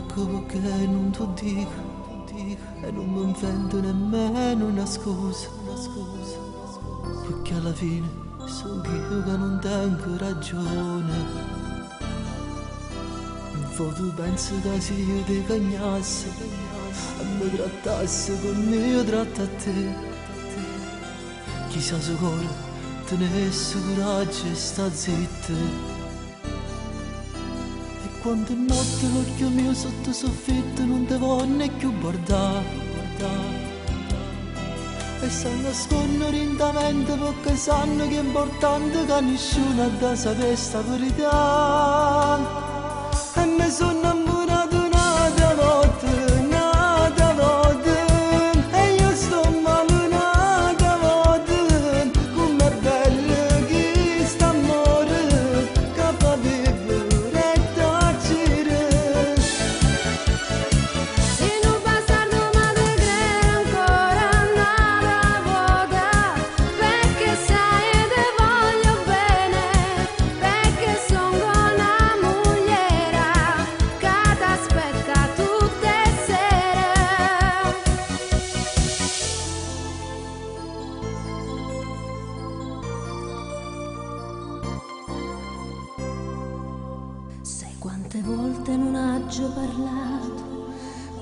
ecco che non ti dico e non mi invento nemmeno una scusa, perché alla fine sono io che non tengo ragione. In foto penso che se io ti cagnassi e mi trattassi come io tratto a te, chissà se ancora tenessi coraggio e sta zitta. Quante notti l'occhio mio sotto soffitto non te voglio più guardare, e se nascondono lentamente perché sanno che è importante che nessuno ha da sapere sta verità. E mi sono innamorato un'altra volta, e io sto male un'altra volta. Com'è bello che sta amore che fa vivere. Quante volte non haggio parlato,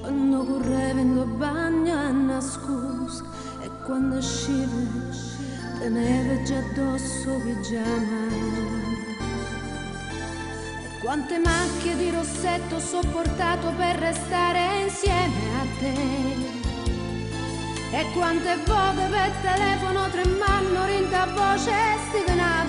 quando correvo in bagno a nascosto, e quando uscivo tenevo già addosso pigiama. E quante macchie di rossetto ho sopportato per restare insieme a te. E quante volte per telefono tremando rinta voce stigna.